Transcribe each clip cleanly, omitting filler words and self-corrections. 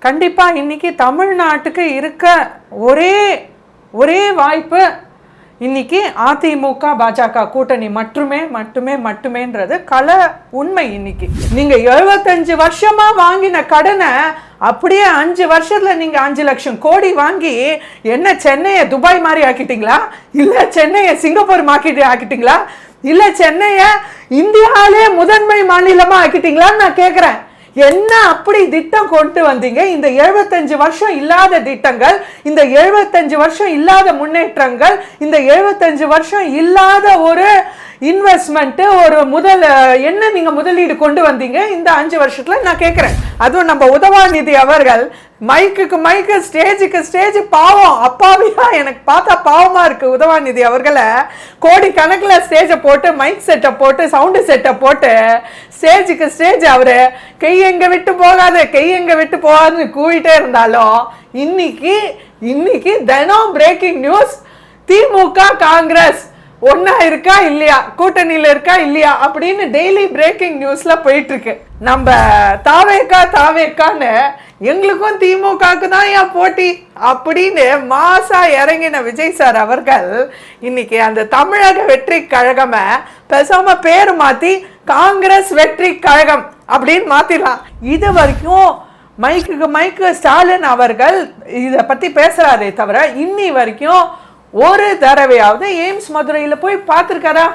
கண்டிப்பா இன்னைக்கு தமிழ்நாட்டுக்கு இருக்க ஒரே வாய்ப்பு இன்னைக்கு அதிமுக பாஜக கூட்டணி மட்டுமேன்றது கல உண்மை. இன்னைக்கு நீங்க 75 வருஷமா வாங்கின கடனை அப்படியே 5 வருஷத்துல நீங்க 5 லட்சம் கோடி வாங்கி என்ன சென்னையை துபாய் மாதிரி ஆக்கிட்டீங்களா, இல்ல சென்னையை சிங்கப்பூர் ஆக்கிட்டீங்களா, இல்ல சென்னையை இந்தியாவிலே முதன்மை மாநிலமா ஆக்கிட்டீங்களான்னு நான் கேட்கிறேன். என்ன அப்படி திட்டம் கொண்டு வந்தீங்க? இந்த 75 வருஷம் இல்லாத திட்டங்கள், இந்த 75 வருஷம் இல்லாத முன்னேற்றங்கள், இந்த 75 வருஷம் இல்லாத ஒரு இன்வெஸ்ட்மெண்ட், ஒரு என்ன நீங்க முதலீடு கொண்டு வந்தீங்க இந்த 5 வருஷத்துல நான் கேட்கிறேன். அதுவும் நம்ம உதவாநிதி அவர்கள் மைக்கு ஸ்டேஜுக்கு ஸ்டேஜ் பாவம் அப்பாவியா எனக்கு பார்த்தா பாவமா இருக்கு. உதவாநிதி அவர்களை கோடி கணக்கில் ஸ்டேஜை போட்டு மைக் செட்டை போட்டு சவுண்டு செட்டை போட்டு ஸ்டேஜுக்கு ஸ்டேஜ் அவரு கை எங்க விட்டு போகாதுன்னு கூவிட்டே இருந்தாலும் இன்னைக்கு தினம் பிரேக்கிங் நியூஸ் திமுக காங்கிரஸ் ஒன்னா இருக்கா இல்லையா, கூட்டணியில இருக்கா இல்லையா அப்படின்னு டெய்லி பிரேக்கிங் நியூஸ்ல போயிட்டு இருக்கு. நம்ம தாவேக்கான்னு எங்களுக்கும் திமுகவுக்கு தான் ஏன் போட்டி அப்படின்னு மாசா இறங்கின விஜய் சார் அவர்கள் இன்னைக்கு அந்த தமிழக வெற்றி கழகம பேசாம பேரு மாத்தி காங்கிரஸ் வெற்றி கழகம் அப்படின்னு மாத்திடலாம். இது வரைக்கும் மைக்கு ஸ்டாலின் அவர்கள் இத பத்தி பேசுறாரே தவிர இன்னி வரைக்கும் ஒரு தடவையாவது எய்ம்ஸ் மதுரையில போய் பார்த்திருக்காரா?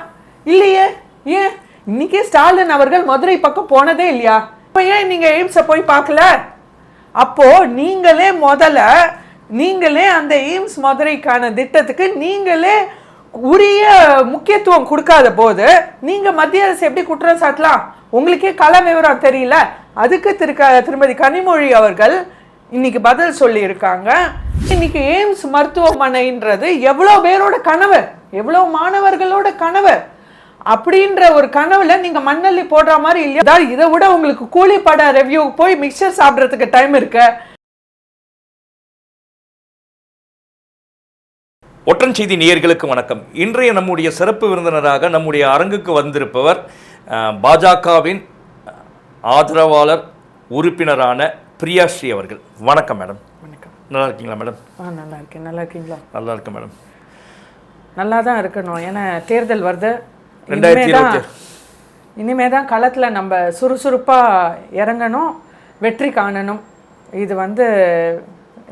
இல்லையே. ஏன் இன்னைக்கு ஸ்டாலின் அவர்கள் மதுரை பக்கம் போனதே இல்லையா? ஏன் நீங்க எய்ம்ஸ போய் பார்க்கல? அப்போ நீங்களே அந்த எய்ம்ஸ் மதுரைக்கான திட்டத்துக்கு நீங்களே உரிய முக்கியத்துவம் கொடுக்காத போது நீங்க மத்திய அரசு எப்படி குற்றம் சாட்டலாம்? உங்களுக்கே கள விவரம் தெரியல. அதுக்கு திருமதி கனிமொழி அவர்கள் இன்னைக்கு பதில் சொல்லி இருக்காங்க. இன்னைக்கு எய்ம்ஸ் மருத்துவமனைன்றது எவ்வளவு பேரோட கனவு, எவ்வளவு மாணவர்களோட கனவு. அப்படின்ற ஒரு கனவுல நீங்க மண்ணள்ளி போடுற மாதிரி இல்லையா? இதை விட உங்களுக்கு கூலிப்பட ரெவ்யூ போய் மிக்சர் சாப்பிடறதுக்கு டைம் இருக்கு. ஒற்றன் செய்தி நேயர்களுக்கு வணக்கம். இன்றைய நம்முடைய சிறப்பு விருந்தினராக நம்முடைய அரங்குக்கு வந்திருப்பவர் பாஜகவின் ஆதரவாளர் உறுப்பினரான பிரியாஸ்ரீ அவர்கள். வணக்கம் மேடம். வணக்கம். நல்லா இருக்கீங்களா மேடம்? நல்லா இருக்கேன். நல்லா இருக்கீங்களா? நல்லா இருக்கேன் மேடம். நல்லா தான் இருக்கணும். ஏன்னா தேர்தல் வருது. 2020 இனிமே தான் களத்தில் நம்ம சுறுசுறுப்பாக இறங்கணும், வெற்றி காணணும். இது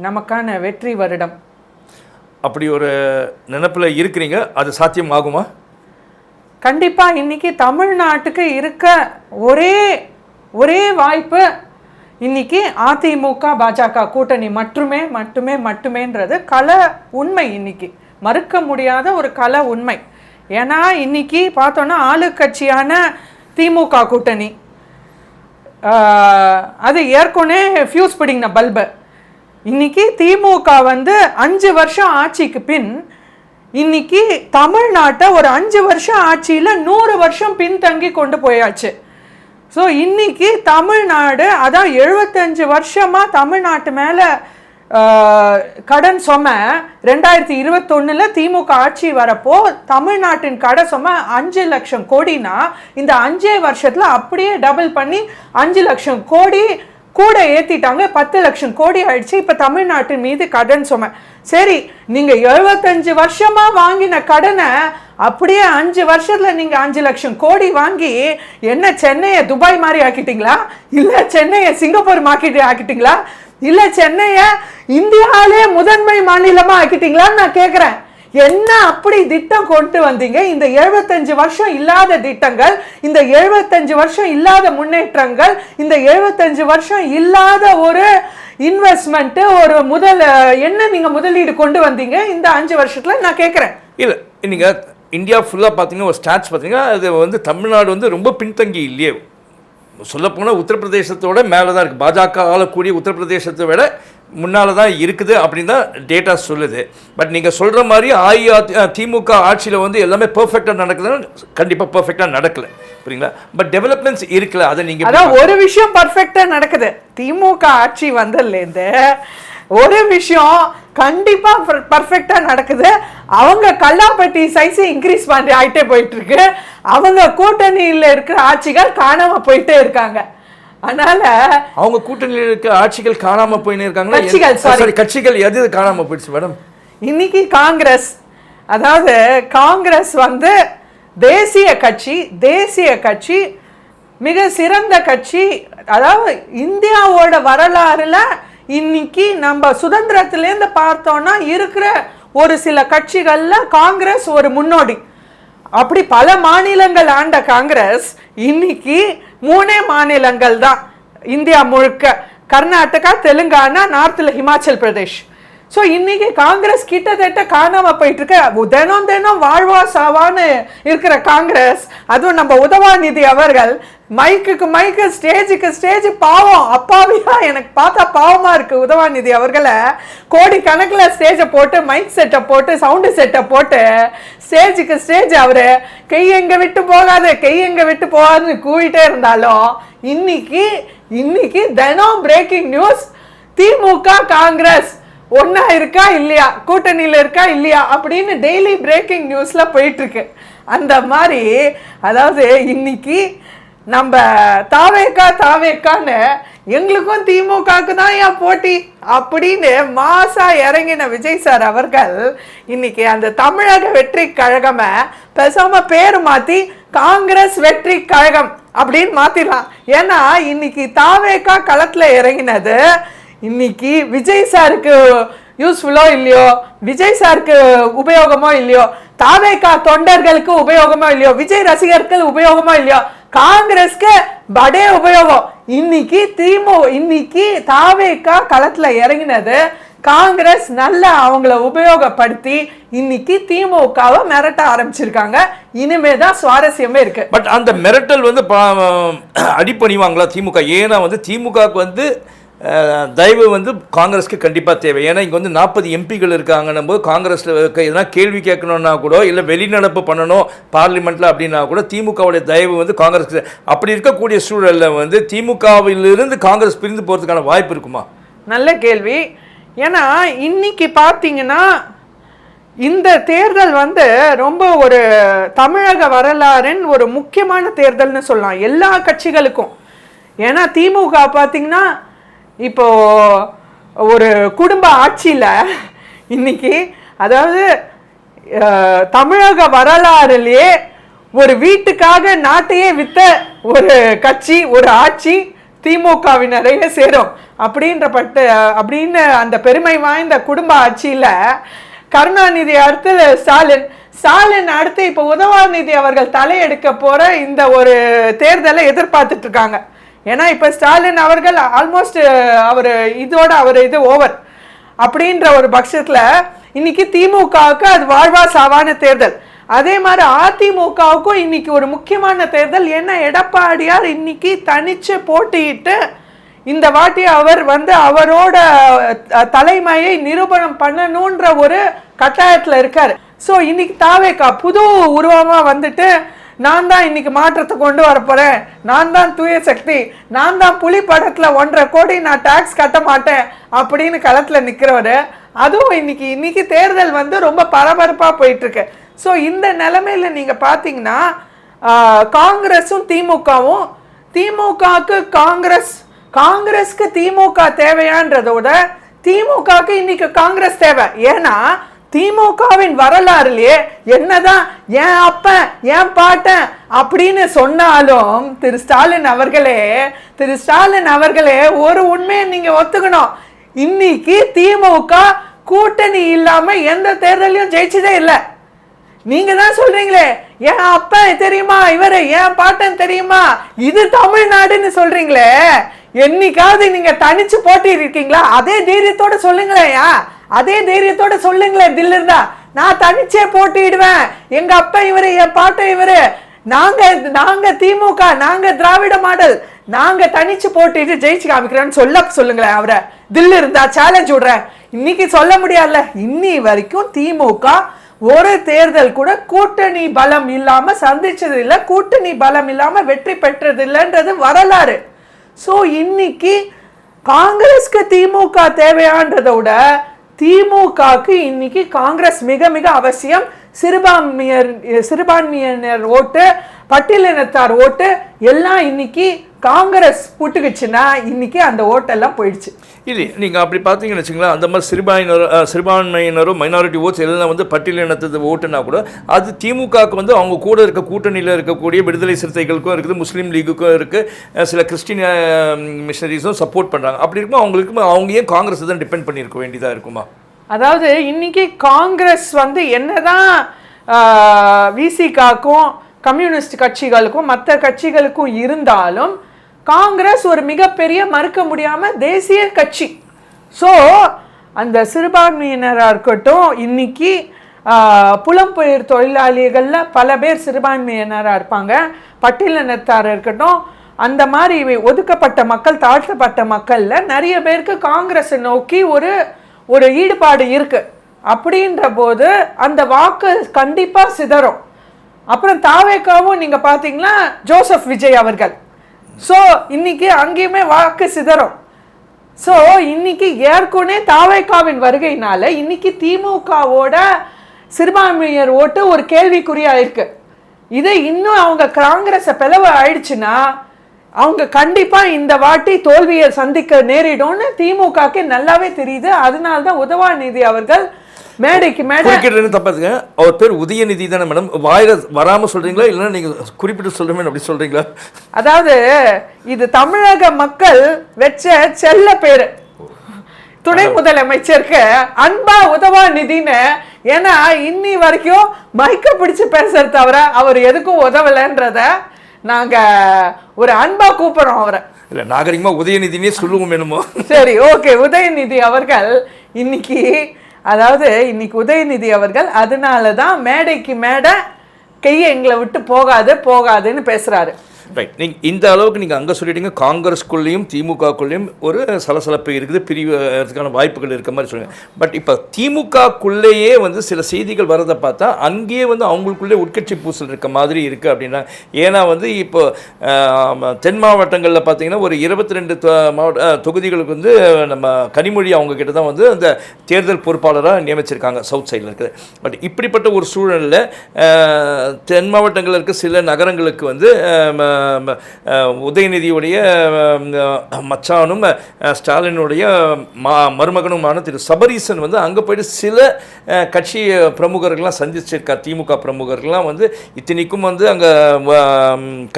நமக்கான வெற்றி வருடம். அப்படி ஒரு நினைப்பில் இருக்கிறீங்க. அது சாத்தியம் ஆகுமா? கண்டிப்பாக இன்னைக்கு தமிழ்நாட்டுக்கு இருக்க ஒரே வாய்ப்பு இன்னைக்கு அதிமுக பாஜக கூட்டணி மட்டுமேன்றது கல உண்மை. இன்னைக்கு மறுக்க முடியாத ஒரு கல உண்மை. ஏன்னா இன்னைக்கு பார்த்தோன்னா ஆளுங்கட்சியான திமுக கூட்டணி அது ஏற்கனவே ஃபியூஸ் பிடிங்கின பல்பு. இன்னைக்கு திமுக 5 வருஷம் ஆட்சிக்கு பின் இன்னைக்கு தமிழ்நாட்டை ஒரு 5 வருஷம் ஆட்சியில் 100 வருஷம் பின்தங்கி கொண்டு போயாச்சு. ஸோ இன்னைக்கு தமிழ்நாடு அதான் 75 வருஷமாக தமிழ்நாட்டு மேலே கடன் சுமை 2021 திமுக ஆட்சி வரப்போ தமிழ்நாட்டின் கடன் சுமை 5 லட்சம் கோடினா இந்த 5 வருஷத்துல அப்படியே டபுள் பண்ணி 5 லட்சம் கோடி கூட ஏத்திட்டாங்க. 10 லட்சம் கோடி ஆயிடுச்சு இப்ப தமிழ்நாட்டின் மீது கடன் சுமை. சரி, நீங்க 75 வருஷமா வாங்கின கடனை அப்படியே 5 வருஷத்துல நீங்க 5 லட்சம் கோடி வாங்கி என்ன சென்னையை துபாய் மாதிரி ஆக்கிட்டீங்களா, இல்ல சென்னையை சிங்கப்பூர் ஆக்கிட்டீங்களா, இல்ல சென்னையை இந்தியாவிலே முதன்மை மாநிலமா ஆக்கிட்டீங்களான்னு நான் கேட்கிறேன். என்ன அப்படி திட்டம் கொண்டு வந்தீங்க? இந்த 75 வருஷம் இல்லாத திட்டங்கள், இந்த 75 வருஷம் இல்லாத முன்னேற்றங்கள், இந்த 75 வருஷம் இல்லாத ஒரு இன்வெஸ்ட்மெண்ட், ஒரு என்ன நீங்க முதலீடு கொண்டு வந்தீங்க இந்த 5 வருஷத்துல நான் கேட்கிறேன். இல்ல நீங்க இந்தியா ஃபுல்லா பாத்தீங்கன்னா ஒரு ஸ்டாட்ஸ் பாத்தீங்கன்னா அது தமிழ்நாடு ரொம்ப பின்தங்கி இல்லையே. சொல்லப்போனால் உத்தரப்பிரதேசத்தோட மேலே தான் இருக்குது. பாஜக ஆளக்கூடிய உத்தரப்பிரதேசத்தை விட முன்னால் தான் இருக்குது அப்படின்னு தான் டேட்டா சொல்லுது. பட் நீங்கள் சொல்கிற மாதிரி திமுக ஆட்சியில் எல்லாமே பர்ஃபெக்டாக நடக்குதுன்னு கண்டிப்பாக பர்ஃபெக்டாக நடக்கலை, புரியுங்களா? பட் டெவலப்மெண்ட்ஸ் இருக்குல்ல, அதை நீங்கள் அதான் ஒரு விஷயம் பர்ஃபெக்டாக நடக்குது. திமுக ஆட்சி வந்ததுலேருந்து ஒரு விஷயம் கண்டிப்பா பர்ஃபெக்டா நடக்குது. அவங்க கல்லாப்பட்டி சைஸ் இன்க்ரீஸ் பண்ணி ஆயிட்டே போயிட்டு இருக்கு. அவங்க கூட்டணியில் இருக்கிற ஆட்சிகள் காணாம போயிட்டே இருக்காங்க. அதனால அவங்க கூட்டணியில் இருக்க ஆட்சிகள் காணாம போயின்னு கட்சிகள், இருக்காங்களா? கட்சிகள் எது காணாம போயிடுச்சு மேடம்? இன்னைக்கு காங்கிரஸ், அதாவது காங்கிரஸ் வந்து தேசிய கட்சி, மிக சிறந்த கட்சி. அதாவது இந்தியாவோட வரலாறுல இன்னைக்கு நம்ம சுதந்திரத்திலேருந்து பார்த்தோம்னா இருக்கிற ஒரு சில கட்சிகள்ல காங்கிரஸ் ஒரு முன்னோடி. அப்படி பல மாநிலங்கள் ஆண்ட காங்கிரஸ் இன்னைக்கு 3 மாநிலங்கள் தான் இந்தியா முழுக்க, கர்நாடகா, தெலுங்கானா, நார்த்தில் ஹிமாச்சல் பிரதேஷ். ஸோ இன்னைக்கு காங்கிரஸ் கிட்டத்தட்ட காணாம போயிட்டு இருக்க, தினம் வாழ்வா சாவான்னு இருக்கிற காங்கிரஸ், அதுவும் நம்ம உதவாநிதி அவர்கள் மைக்கு ஸ்டேஜுக்கு ஸ்டேஜ், பாவம் அப்பாவியா எனக்கு பார்த்தா பாவமா இருக்கு. உதவாநிதி அவர்களை கோடி கணக்கில் ஸ்டேஜை போட்டு மைக் செட்டை போட்டு சவுண்டு செட்டை போட்டு ஸ்டேஜுக்கு ஸ்டேஜ் அவரு கை எங்க விட்டு போகாதுன்னு கூவிட்டே இருந்தாலும் இன்னைக்கு தினம் பிரேக்கிங் நியூஸ், திமுக காங்கிரஸ் ஒன்னா இருக்கா இல்லையா, கூட்டணியில இருக்கா இல்லையா அப்படின்னு டெய்லி பிரேக்கிங் நியூஸ்ல போயிட்டு இருக்கு. அந்த மாதிரி அதாவது இன்னைக்கு நம்ம தாவேக்கான்னு எங்களுக்கும் திமுகவுக்கு தான் ஏன் போட்டி அப்படின்னு மாசா இறங்கின விஜய் சார் அவர்கள் இன்னைக்கு அந்த தமிழக வெற்றி கழகம பேசாம பேரு மாத்தி காங்கிரஸ் வெற்றி கழகம் அப்படின்னு மாத்திடலாம். ஏன்னா இன்னைக்கு தாவேக்கா களத்துல இறங்கினது இன்னைக்கு விஜய் சாருக்கு யூஸ்ஃபுல்லோ இல்லையோ, விஜய் சாருக்கு உபயோகமோ இல்லையோ, தாவேக்கா தொண்டர்களுக்கு உபயோகமோ இல்லையோ, விஜய் ரசிகர்கள் உபயோகமோ இல்லையோ, காங்கிரஸ்க்கு படே உபயோகம். இன்னைக்கு தாவேக்கா களத்துல இறங்கினது காங்கிரஸ் நல்ல அவங்கள உபயோகப்படுத்தி இன்னைக்கு திமுகவை மிரட்ட ஆரம்பிச்சிருக்காங்க. இனிமே தான் சுவாரஸ்யமே இருக்கு. பட் அந்த மிரட்டல் வந்து அடிப்பணிவாங்களா திமுக? ஏன்னா வந்து திமுகவுக்கு வந்து தயவு வந்து காங்கிரஸ்க்கு கண்டிப்பாக தேவை. ஏன்னா இங்கே வந்து 40 எம்பிகள் இருக்காங்கன்னும் போது காங்கிரஸில் எதனா கேள்வி கேட்கணுன்னா கூட, இல்லை வெளிநடப்பு பண்ணணும் பார்லிமெண்ட்டில் அப்படின்னா கூட திமுகவுடைய தயவு வந்து காங்கிரஸ்க்கு. அப்படி இருக்கக்கூடிய சூழலில் வந்து திமுகவிலிருந்து காங்கிரஸ் பிரிந்து போகிறதுக்கான வாய்ப்பு இருக்குமா? நல்ல கேள்வி. ஏன்னா இன்னைக்கு பார்த்தீங்கன்னா இந்த தேர்தல் வந்து ரொம்ப ஒரு தமிழக வரலாறின் ஒரு முக்கியமான தேர்தல்னு சொல்லலாம் எல்லா கட்சிகளுக்கும். ஏன்னா திமுக பார்த்தீங்கன்னா இப்போ ஒரு குடும்ப ஆட்சியில் இன்னைக்கு, அதாவது தமிழக வரலாறுலேயே ஒரு வீட்டுக்காக நாட்டையே வித்த ஒரு கட்சி, ஒரு ஆட்சி திமுகவினரையே சேரும் அப்படின்னு அந்த பெருமை வாய்ந்த குடும்ப ஆட்சியில் கருணாநிதி அடுத்து ஸ்டாலின் அடுத்து இப்போ உதவாநிதி அவர்கள் தலையெடுக்க போற இந்த ஒரு தேர்தலை எதிர்பார்த்துட்டு இருக்காங்க. ஏன்னா இப்போ ஸ்டாலின் அவர்கள் ஆல்மோஸ்ட் அவர் இது ஓவர் அப்படின்ற ஒரு பட்சத்தில் இன்னைக்கு திமுகவுக்கு அது வாழ்வா சாவான தேர்தல். அதே மாதிரி அதிமுகவுக்கும் இன்னைக்கு ஒரு முக்கியமான தேர்தல். ஏன்னா எடப்பாடியார் இன்னைக்கு தனிச்சு போட்டியிட்டு இந்த வாட்டி அவர் வந்து அவரோட தலைமையை நிரூபணம் பண்ணணுன்ற ஒரு கட்டாயத்தில் இருக்காரு. ஸோ இன்னைக்கு தாவேக்கா புது உருவமா வந்துட்டு நான் தான் இன்னைக்கு மாற்றத்தை கொண்டு வரப்போறேன், நான் தான் தூய சக்தி, நான் தான் புலி படத்துல 1.5 கோடி நான் டாக்ஸ் கட்ட மாட்டேன் அப்படின்னு களத்துல நிக்கிறவரு. அதுவும் இன்னைக்கு தேர்தல் வந்து ரொம்ப பரபரப்பா போயிட்டு இருக்கு. ஸோ இந்த நிலைமையில நீங்க பாத்தீங்கன்னா காங்கிரஸும் திமுகவும், திமுகவுக்கு காங்கிரஸ்க்கு திமுக தேவையான்றதோட திமுகவுக்கு இன்னைக்கு காங்கிரஸ் தேவை. ஏன்னா திமுகவின் வரலாறுலயே என்னதான் என் அப்பன் என் பாட்டன் அப்படின்னு சொன்னாலும் திரு ஸ்டாலின் அவர்களே ஒரு உண்மையை நீங்க ஒத்துக்கணும். இன்னைக்கு திமுக கூட்டணி இல்லாம எந்த தேர்தலையும் ஜெயிச்சதே இல்லை. நீங்க தான் சொல்றீங்களே என் அப்பன் தெரியுமா, இவரு என் பாட்டன் தெரியுமா, இது தமிழ்நாடுன்னு சொல்றீங்களே, என்னைக்காவது நீங்க தனிச்சு போட்டி இருக்கீங்களா? அதே தைரியத்தோட சொல்லுங்களேயா, அதே தைரியத்தோட சொல்லுங்களேன். தில் இருந்தா நான் தனிச்சே போட்டிடுவேன், எங்க அப்பா இவரு என் பாட்டன் இவரு, நாங்க திமுக, நாங்க திராவிட மாடல், நாங்க தனிச்சு போட்டிட்டு ஜெயிச்சு காமிக்கிறேன்னு சொல்லுங்களேன். அவரை தில் இருந்தா சேலஞ்ச் விடுறேன். இன்னைக்கு சொல்ல முடியாதுல்ல. இன்னி வரைக்கும் திமுக ஒரு தேர்தல் கூட கூட்டணி பலம் இல்லாம சந்திச்சது இல்லை, கூட்டணி பலம் இல்லாம வெற்றி பெற்றது இல்லைன்றது வரலாறு. ஸோ இன்னைக்கு காங்கிரஸ்க்கு திமுக தேவையான்றதை விட திமுகக்கு இன்னைக்கு காங்கிரஸ் மிக மிக அவசியம். சிறுபான்மையினர் ஓட்டு பட்டியலினத்தார் ஓட்டு எல்லாம் இன்னைக்கு காங்கிரஸ் புட்டுக்குச்சுன்னா இன்னைக்கு அந்த ஓட்டெல்லாம் போயிடுச்சு. இல்லை நீங்கள் அப்படி பார்த்தீங்கன்னு வச்சுங்களேன், அந்த மாதிரி சிறுபான்மையினரும் மைனாரிட்டி ஓட்ஸ் எல்லாம் வந்து பட்டியலினத்து ஓட்டுனா கூட அது திமுகவுக்கு வந்து அவங்க கூட இருக்க கூட்டணியில் இருக்கக்கூடிய விடுதலை சிறுத்தைகளுக்கும் இருக்குது, முஸ்லீம் லீக்குக்கும் இருக்குது, சில கிறிஸ்டின் மிஷனரிஸும் சப்போர்ட் பண்ணுறாங்க. அப்படி இருக்கும்போது அவங்களுக்கு அவங்க ஏன் காங்கிரஸ் தான் டிபெண்ட் பண்ணியிருக்க வேண்டியதாக இருக்குமா? அதாவது இன்னைக்கு காங்கிரஸ் வந்து என்னதான் விசிகாக்கும் கம்யூனிஸ்ட் கட்சிகளுக்கும் மற்ற கட்சிகளுக்கும் இருந்தாலும் காங்கிரஸ் ஒரு மிகப்பெரிய மறுக்க முடியாமல் தேசிய கட்சி. ஸோ அந்த சிறுபான்மையினராக இருக்கட்டும், இன்னைக்கு புலம்பெயர் தொழிலாளிகளில் பல பேர் சிறுபான்மையினராக இருப்பாங்க, பட்டியலினத்தார் இருக்கட்டும், அந்த மாதிரி ஒதுக்கப்பட்ட மக்கள் தாழ்த்தப்பட்ட மக்களில் நிறைய பேருக்கு காங்கிரஸை நோக்கி ஒரு ஈடுபாடு இருக்குது. அப்படின்ற போது அந்த வாக்கு கண்டிப்பாக சிதறும். அப்புறம் தாவேக்காவும் நீங்கள் பார்த்தீங்கன்னா ஜோசப் விஜய் அவர்கள், ஸோ இன்னைக்கு அங்கேயுமே வாக்கு சிதறும். ஸோ இன்னைக்கு ஏற்கனவே தாவேக்காவின் வருகையினால இன்னைக்கு திமுகவோட சிறுபான்மையர் ஓட்டு ஒரு கேள்விக்குறியா இருக்கு. இது இன்னும் அவங்க காங்கிரஸை பிளவு ஆயிடுச்சுன்னா அவங்க கண்டிப்பா இந்த வாட்டி தோல்வியை சந்திக்க நேரிடும்னு திமுகக்கு நல்லாவே தெரியுது. அதனால்தான் உதயநிதி அவர்கள் மேடைக்கு தப்பாதுங்க, அவர் பேர் உதயநிதி தானே மேடம், வாயில வராம சொல்றீங்களா இல்லைன்னா நீங்க குறிப்பிட்டு சொல்றீங்க அப்படி சொல்றீங்களா? அதாவது இது தமிழக மக்கள் வச்ச செல்ல பேரு துணை முதலமைச்சருக்கு அன்பா உதயநிதின்னு. ஏன்னா இன்னி வரைக்கும் மைக்க பிடிச்சு பேசுற தவிர அவர் எதுக்கும் உதவலைன்றத நாங்க ஒரு அன்பா கூப்பிடுறோம் அவரை. இல்ல நாகரிகமா உதயநிதினே சொல்லுவோம் என்னமோ. சரி, ஓகே. உதயநிதி அவர்கள் இன்னைக்கு இன்னைக்கு உதயநிதி அவர்கள் அதனால தான் மேடைக்கு மேடை கையை எங்களை விட்டு போகாதுன்னு பேசுறாரு. ரைட், நீங்கள் இந்த அளவுக்கு நீங்கள் அங்கே சொல்லிட்டீங்க. காங்கிரஸ்குள்ளேயும் திமுகக்குள்ளேயும் ஒரு சலசலப்பு இருக்குது, பிரிவதுக்கான வாய்ப்புகள் இருக்க மாதிரி சொல்லுங்கள். பட் இப்போ திமுகக்குள்ளேயே வந்து சில செய்திகள் வரதை பார்த்தா அங்கேயே வந்து அவங்களுக்குள்ளே உட்கட்சி பூசல் இருக்க மாதிரி இருக்குது அப்படின்னா. ஏன்னா வந்து இப்போ தென் மாவட்டங்களில் பார்த்தீங்கன்னா ஒரு 22 தொகுதிகளுக்கு வந்து நம்ம கனிமொழி அவங்க கிட்ட தான் வந்து அந்த தேர்தல் பொறுப்பாளராக நியமிச்சிருக்காங்க சவுத் சைடில் இருக்குது. பட் இப்படிப்பட்ட ஒரு சூழலில் தென் மாவட்டங்களில் இருக்க சில நகரங்களுக்கு வந்து உதயநிதியுடைய மச்சானும் ஸ்டாலினுடைய மருமகனுமான திரு சபரீசன் வந்து அங்கே போயிட்டு சில கட்சி பிரமுகர்கள்லாம் சந்திச்சிருக்கார். திமுக பிரமுகர்கள்லாம் வந்து இத்தனைக்கும் வந்து அங்கே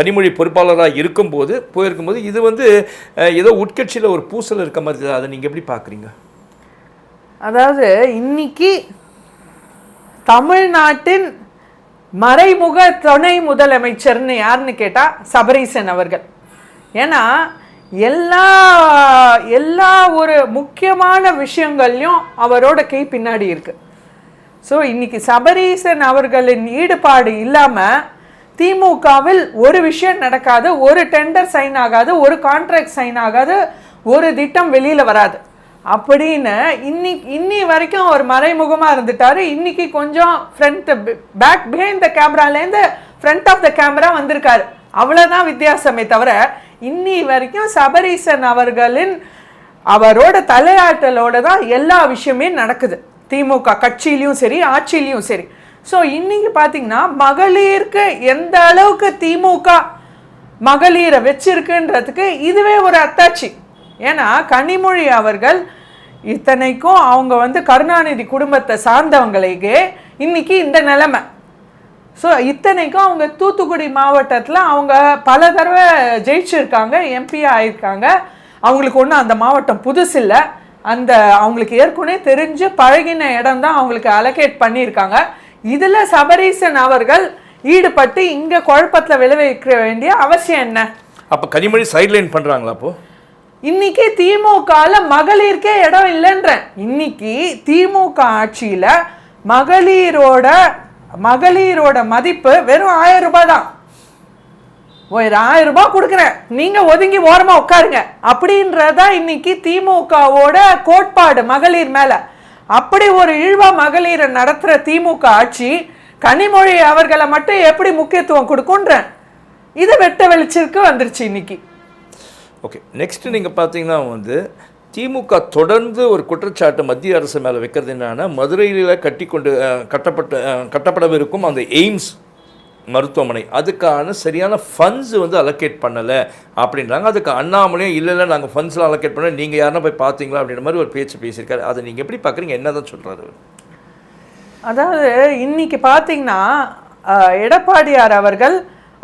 கனிமொழி பொறுப்பாளராக போயிருக்கும்போது இது வந்து ஏதோ உட்கட்சியில் ஒரு பூசல் இருக்க மாதிரி. அதை நீங்கள் எப்படி பார்க்குறீங்க? அதாவது இன்னைக்கு தமிழ்நாட்டின் மறைமுக துணை முதலமைச்சர்னு யாருன்னு கேட்டால் சபரீசன் அவர்கள். ஏன்னா எல்லா ஒரு முக்கியமான விஷயங்கள்லையும் அவரோட கை பின்னாடி இருக்கு. ஸோ இன்னைக்கு சபரீசன் அவர்களின் ஈடுபாடு இல்லாமல் திமுகவில் ஒரு விஷயம் நடக்காது, ஒரு டெண்டர் சைன் ஆகாது, ஒரு கான்ட்ராக்ட் சைன் ஆகாது, ஒரு திட்டம் வெளியில் வராது அப்படின்னு இன்னி வரைக்கும் அவர் மறைமுகமாக இருந்துட்டாரு. இன்னைக்கு கொஞ்சம் பேக் பிஹைண்ட் த கேமராலேருந்து ஃப்ரண்ட் ஆஃப் த கேமரா வந்திருக்காரு. அவ்வளோதான் வித்தியாசமே தவிர இன்னி வரைக்கும் சபரீசன் அவரோட தலையாட்டலோட தான் எல்லா விஷயமே நடக்குது, திமுக கட்சியிலையும் சரி ஆட்சியிலையும் சரி. ஸோ இன்னைக்கு பார்த்தீங்கன்னா மகளிருக்கு எந்த அளவுக்கு திமுக மகளிரை வச்சிருக்குன்றதுக்கு இதுவே ஒரு அத்தாட்சி. ஏன்னா கனிமொழி அவர்கள் இத்தனைக்கும் அவங்க வந்து கருணாநிதி குடும்பத்தை சார்ந்தவங்களுக்கே இன்னைக்கு இந்த நிலைமை. ஸோ இத்தனைக்கும் அவங்க தூத்துக்குடி மாவட்டத்தில் அவங்க பல தடவை ஜெயிச்சிருக்காங்க, எம்பியா ஆயிருக்காங்க. அவங்களுக்கு ஒன்றும் அந்த மாவட்டம் புதுசு இல்லை, அவங்களுக்கு ஏற்கனவே தெரிஞ்சு பழகின இடம் தான் அவங்களுக்கு அலோகேட் பண்ணியிருக்காங்க. இதில் சபரீசன் அவர்கள் ஈடுபட்டு இங்கே குழப்பத்தில் விளைவிக்க வேண்டிய அவசியம் என்ன? அப்போ கனிமொழி சைட்லைன் பண்ணுறாங்களா? அப்போ இன்னைக்கு திமுகல மகளிருக்கே இடம் இல்லைன்றேன். இன்னைக்கு திமுக ஆட்சியில மகளிரோட மதிப்பு வெறும் 1000 ரூபாய் தான். 1000 ரூபாய் கொடுக்குறேன், நீங்க ஒதுங்கி ஓரமா உட்காருங்க அப்படின்றதா இன்னைக்கு திமுகவோட கோட்பாடு மகளிர் மேல. அப்படி ஒரு இழிவா மகளிரை நடத்துற திமுக ஆட்சி கனிமொழி அவர்களை மட்டும் எப்படி முக்கியத்துவம் கொடுக்குன்றேன். இது வெட்ட வெளிச்சிற்கு வந்துருச்சு இன்னைக்கு. ஓகே, நெக்ஸ்ட் நீங்கள் பார்த்தீங்கன்னா வந்து திமுக தொடர்ந்து ஒரு குற்றச்சாட்டு மத்திய அரசு மேலே வைக்கிறது என்னன்னா, மதுரையில் கட்டப்படவிருக்கும் அந்த எய்ம்ஸ் மருத்துவமனை அதுக்கான சரியான ஃபண்ட்ஸ் வந்து அலோகேட் பண்ணலை அப்படின்றாங்க. அதுக்கு அண்ணாமலையும் இல்லை நாங்கள் ஃபண்ட்ஸ்லாம் அலோகேட் பண்ணல, நீங்கள் யாருன்னா போய் பார்த்தீங்களா அப்படின்ற மாதிரி ஒரு பேச்சு பேசியிருக்காரு. அதை நீங்கள் எப்படி பார்க்குறீங்க, என்ன தான் சொல்கிறாரு? அதாவது இன்னைக்கு பார்த்தீங்கன்னா எடப்பாடியார் அவர்கள்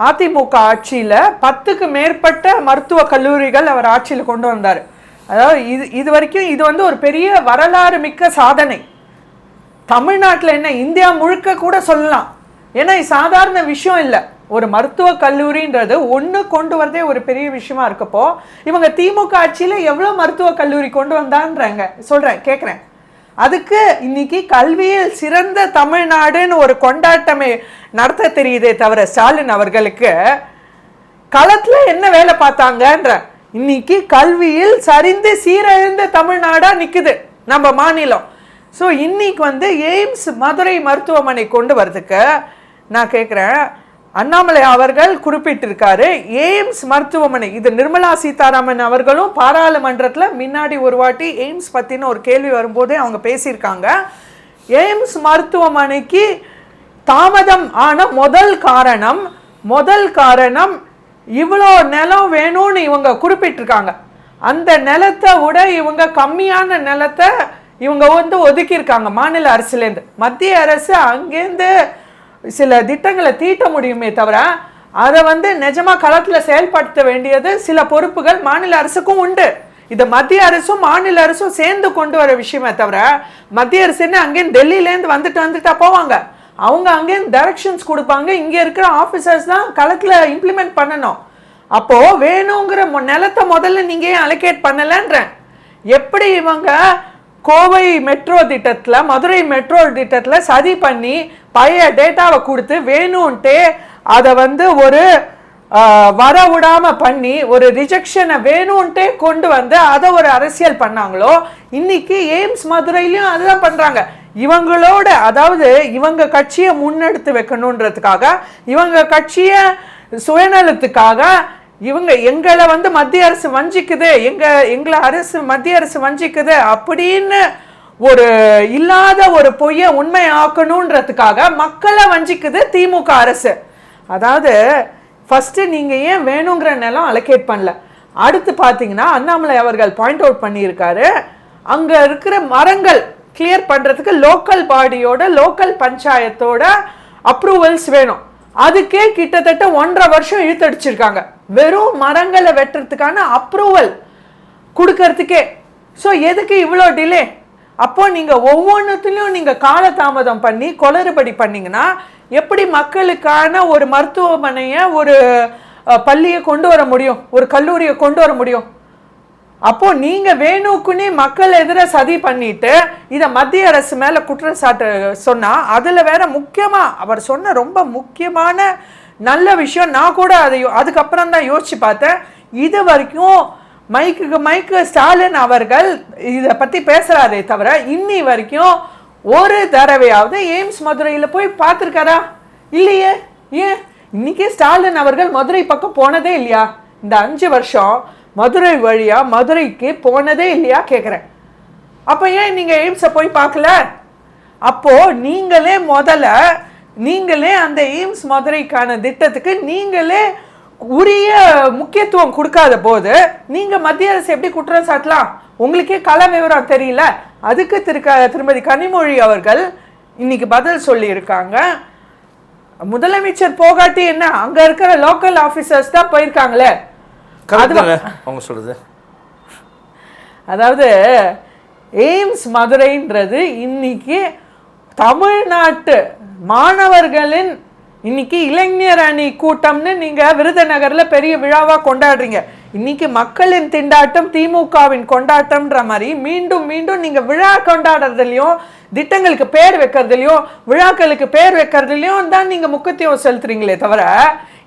அதிமுக ஆட்சியில் 10க்கு மேற்பட்ட மருத்துவக் கல்லூரிகள் அவர் ஆட்சியில் கொண்டு வந்தார். அதாவது இது வரைக்கும் இது வந்து ஒரு பெரிய வரலாறு மிக்க சாதனை. தமிழ்நாட்டில் என்ன, இந்தியா முழுக்க கூட சொல்லலாம். ஏன்னா இது சாதாரண விஷயம் இல்லை. ஒரு மருத்துவக் கல்லூரின்றது ஒன்று கொண்டு வரதே ஒரு பெரிய விஷயமா இருக்கப்போ, இவங்க திமுக ஆட்சியில் எவ்வளோ மருத்துவக் கல்லூரி கொண்டு வந்தான்றாங்க கேட்குறேன். அதுக்கு இன்னைக்கு கல்வியில் சிறந்த தமிழ்நாடுன்னு ஒரு கொண்டாட்டமே நடத்த தெரியுதே தவிர ஸ்டாலின் அவர்களுக்கு களத்தில் என்ன வேலை பார்த்தாங்கன்ற, இன்னைக்கு கல்வியில் சரிந்து சீரழிந்த தமிழ்நாடா நிற்குது நம்ம மாநிலம். ஸோ இன்னைக்கு வந்து எய்ம்ஸ் மதுரை மருத்துவமனை கொண்டு வரதுக்கு நான் கேட்குறேன், அண்ணாமலை அவர்கள் குறிப்பிட்டிருக்காரு எய்ம்ஸ் மருத்துவமனை. இது நிர்மலா சீதாராமன் அவர்களும் பாராளுமன்றத்தில் முன்னாடி ஒரு வாட்டி எய்ம்ஸ் பற்றின ஒரு கேள்வி வரும்போதே அவங்க பேசியிருக்காங்க. எய்ம்ஸ் மருத்துவமனைக்கு தாமதம் ஆன முதல் காரணம் இவ்வளோ நிலம் வேணும்னு இவங்க குறிப்பிட்டிருக்காங்க. அந்த நிலத்தை விட இவங்க கம்மியான நிலத்தை இவங்க வந்து ஒதுக்கியிருக்காங்க மாநில அரசுலேருந்து. மத்திய அரசு அங்கேருந்து சில திட்டங்களை தீட்ட முடியுமே தவிர அதை வந்து நிஜமாக களத்தில் செயல்படுத்த வேண்டியது சில பொறுப்புகள் மாநில அரசுக்கும் உண்டு. இது மத்திய அரசும் மாநில அரசும் சேர்ந்து கொண்டு வர விஷயமே தவிர, மத்திய அரசுன்னு அங்கேருந்து டெல்லியிலேருந்து வந்துட்டா போவாங்க, அவங்க அங்கேருந்து டைரக்ஷன்ஸ் கொடுப்பாங்க, இங்கே இருக்கிற ஆஃபீஸர்ஸ் தான் களத்தில் இம்ப்ளிமெண்ட் பண்ணணும். அப்போது வேணுங்கிற நிலத்தை முதல்ல நீங்கள் ஏன் அலோகேட் பண்ணலைன்றேன். எப்படி இவங்க கோவை மெட்ரோ திட்டத்தில் மதுரை மெட்ரோ திட்டத்தில் சதி பண்ணி பழைய டேட்டாவை கொடுத்து வேணும்ன்ட்டு அதை வந்து ஒரு வர விடாமல் பண்ணி ஒரு ரிஜெக்ஷனை வேணும்ன்ட்டே கொண்டு வந்து அதை ஒரு அரசியல் பண்ணாங்களோ, இன்னைக்கு எய்ம்ஸ் மதுரையிலையும் அதுதான் பண்ணுறாங்க. இவங்களோட, அதாவது இவங்க கட்சியை முன்னெடுத்து வைக்கணுன்றதுக்காக, இவங்க கட்சியை சுயநலத்துக்காக இவங்க எங்களை வந்து மத்திய அரசு வஞ்சிக்குது, எங்களை மத்திய அரசு வஞ்சிக்குது அப்படின்னு ஒரு இல்லாத ஒரு பொய்யை உண்மை ஆக்கணுன்றதுக்காக மக்களை வஞ்சிக்குது திமுக அரசு. அதாவது ஃபர்ஸ்ட் நீங்க ஏன் வேணுங்கிற நிலம் அலோகேட் பண்ணல. அடுத்து பார்த்தீங்கன்னா அண்ணாமலை அவர்கள் பாயிண்ட் அவுட் பண்ணியிருக்காரு, அங்க இருக்கிற மரங்கள் கிளியர் பண்றதுக்கு லோக்கல் பாடியோட லோக்கல் பஞ்சாயத்தோட அப்ரூவல்ஸ் வேணும். அதுக்கே கிட்டத்தட்ட 1.5 வருஷம் இழுத்தடிச்சிருக்காங்க வெறும் மரங்களை வெட்டுறதுக்கான அப்ரூவல் கொடுக்கறதுக்கே. ஸோ எதுக்கு இவ்வளோ டிலே? அப்போ நீங்க ஒவ்வொன்றுத்திலையும் நீங்க காலதாமதம் பண்ணி குளறுபடி பண்ணீங்கன்னா எப்படி மக்களுக்கான ஒரு மருத்துவமனையை, ஒரு பள்ளியை கொண்டு வர முடியும், ஒரு கல்லூரியை கொண்டு வர முடியும்? அப்போ நீங்க வேணுக்குன்னே மக்கள் எதிர சதி பண்ணிட்டு இதை மத்திய அரசு மேல குற்றச்சாட்டு சொன்னா, அதுல வேற முக்கியமா அவர் சொன்ன ரொம்ப முக்கியமான நல்ல விஷயம், நான் கூட அதுக்கப்புறம் தான் யோசிச்சு பார்த்தேன். இது வரைக்கும் மைக்கு ஸ்டாலின் அவர்கள் இதை பத்தி பேசுறாரே தவிர இன்னி வரைக்கும் ஒரு தடவையாவது எய்ம்ஸ் மதுரையில போய் பார்த்துருக்காரா? இல்லையே. ஏன் இன்னைக்கு ஸ்டாலின் அவர்கள் மதுரை பக்கம் போனதே இல்லையா? இந்த 5 வருஷம் மதுரை வழியா மதுரைக்கு போனதே இல்லையா கேட்குறேன். அப்போ ஏன் நீங்க எய்ம்ஸை போய் பார்க்கல? அப்போ நீங்களே அந்த எய்ம்ஸ் மதுரைக்கான திட்டத்துக்கு நீங்களே உரிய முக்கியத்துவம் கொடுக்காத போது நீங்க மத்திய அரசு எப்படி குற்றம் சாட்டலாம்? உங்களுக்கே கள விவரம் தெரியல. அதுக்கு திருமதி கனிமொழி அவர்கள் இன்னைக்கு பதில் சொல்லி இருக்காங்க. முதலமைச்சர் போகாட்டி என்ன, அங்க இருக்கிற லோக்கல் ஆபீசர்ஸ் தான் போயிருக்காங்களே. அவங்க சொல்றது அதாவது எய்ம்ஸ் மதுரைன்றது இன்னைக்கு தமிழ்நாட்டு மாணவர்களின் இன்னைக்கு இளைஞர் அணி கூட்டம்னு நீங்க விருதுநகர்ல பெரிய விழாவா கொண்டாடுறீங்க. இன்னைக்கு மக்களின் திண்டாட்டம் திமுகவின் கொண்டாட்டம்ன்ற மாதிரி மீண்டும் மீண்டும் நீங்க விழா கொண்டாடுறதுலயும் திட்டங்களுக்கு பேர் வைக்கிறதுலையும் விழாக்களுக்கு பேர் வைக்கிறதுலையும் தான் நீங்க முக்கியத்துவம் செலுத்துறீங்களே தவிர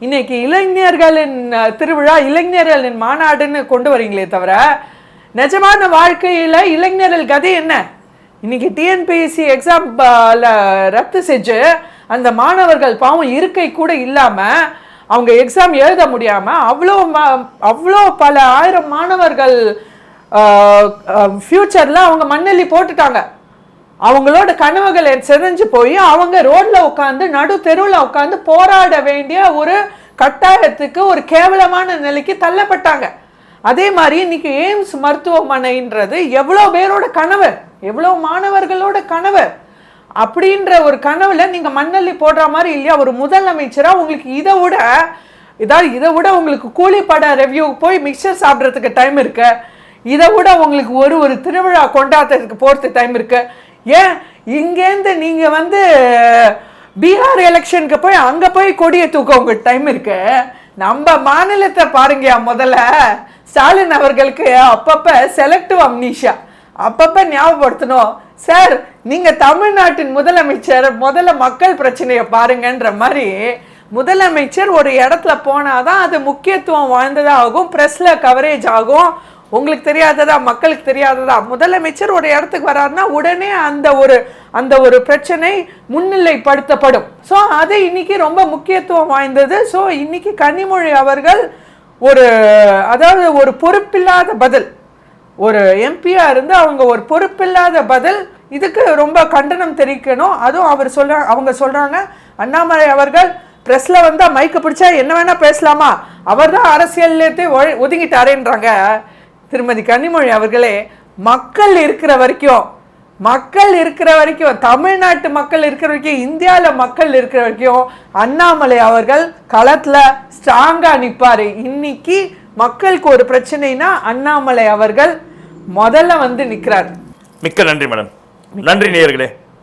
இன்னைக்கு இளைஞர்களின் திருவிழா, இளைஞர்களின் மாநாடுன்னு கொண்டு வரீங்களே தவிர நிஜமான வாழ்க்கையில இளைஞர்கள் கதை என்ன? இன்னைக்கு டிஎன்பிஎஸ்சி எக்ஸாம்ல ரத்து செஞ்சு அந்த மாணவர்கள் பாவம் இருக்கை கூட இல்லாம அவங்க எக்ஸாம் எழுத முடியாம அவ்வளோ பல ஆயிரம் மாணவர்கள் ஃபியூச்சர்ல அவங்க மண்ணெல்லி போட்டுட்டாங்க. அவங்களோட கனவுகள் செதஞ்சு போய் அவங்க ரோட்ல உட்காந்து நடு தெருவுல உட்காந்து போராட வேண்டிய ஒரு கட்டாயத்துக்கு ஒரு கேவலமான நிலைக்கு தள்ளப்பட்டாங்க. அதே மாதிரி இன்னைக்கு எய்ம்ஸ் மருத்துவமனைன்றது எவ்வளோ பேரோட கனவு, எவ்வளோ மாணவர்களோட கனவு. அப்படின்ற ஒரு கனவுல நீங்க மண்ணள்ளி போடுற மாதிரி இல்லையா ஒரு முதலமைச்சரா உங்களுக்கு இதை விட உங்களுக்கு கூலிப்பட ரெவ்யூ போய் மிக்சர் சாப்பிட்றதுக்கு டைம் இருக்கு, இதை விட உங்களுக்கு ஒரு திருவிழா கொண்டாடுறதுக்கு போகிறதுக்கு டைம் இருக்கு. ஏன் இங்கேருந்து நீங்க வந்து பீகார் எலெக்ஷனுக்கு போய் அங்க போய் கொடியை தூக்க உங்களுக்கு டைம் இருக்கு. நம்ம மாநிலத்தை பாருங்க. முதல்ல ஸ்டாலின் அவர்களுக்கு அப்பப்ப செலக்டிவ் அம்னீஷியா, அப்பப்ப ஞாபகப்படுத்தணும். சார் நீங்க தமிழ்நாட்டின் முதலமைச்சர், முதல்ல மக்கள் பிரச்சனையை பாருங்கன்ற மாதிரி முதலமைச்சர் ஒரு இடத்துல போனாதான் அது முக்கியத்துவம் வாய்ந்ததாகும், பிரஸ்ல கவரேஜ் ஆகும். உங்களுக்கு தெரியாததா, மக்களுக்கு தெரியாததா, முதலமைச்சர் ஒரு இடத்துக்கு வராருன்னா உடனே அந்த ஒரு பிரச்சனை முன்னிலைப்படுத்தப்படும். ஸோ அது இன்னைக்கு ரொம்ப முக்கியத்துவம் வாய்ந்தது. ஸோ இன்னைக்கு கனிமொழி அவர்கள் ஒரு பொறுப்பில்லாத பதில், ஒரு எம்பியா இருந்து அவங்க ஒரு பொறுப்பில்லாத பதில், இதுக்கு ரொம்ப கண்டனம் தெரிவிக்கணும். அதுவும் அவங்க சொல்றாங்க அண்ணாமலை அவர்கள் பிரஸ்ல வந்தா மைக்க பிடிச்சா என்ன வேணா பேசலாமா, அவர் தான் அரசியல் ஒதுங்கிட்டாரேன்றாங்க. திருமதி கனிமொழி அவர்களே, மக்கள் இருக்கிற வரைக்கும், தமிழ்நாட்டு மக்கள் இருக்கிற வரைக்கும், இந்தியாவில் மக்கள் இருக்கிற வரைக்கும் அண்ணாமலை அவர்கள் களத்துல ஸ்ட்ராங்கா நிற்பாரு. இன்னைக்கு மக்களுக்கு ஒரு பிரச்சனைனா அண்ணாமலை அவர்கள் முதல்ல வந்து நிற்கிறார். மிக்க நன்றி மேடம். நன்றி நேயர்களே.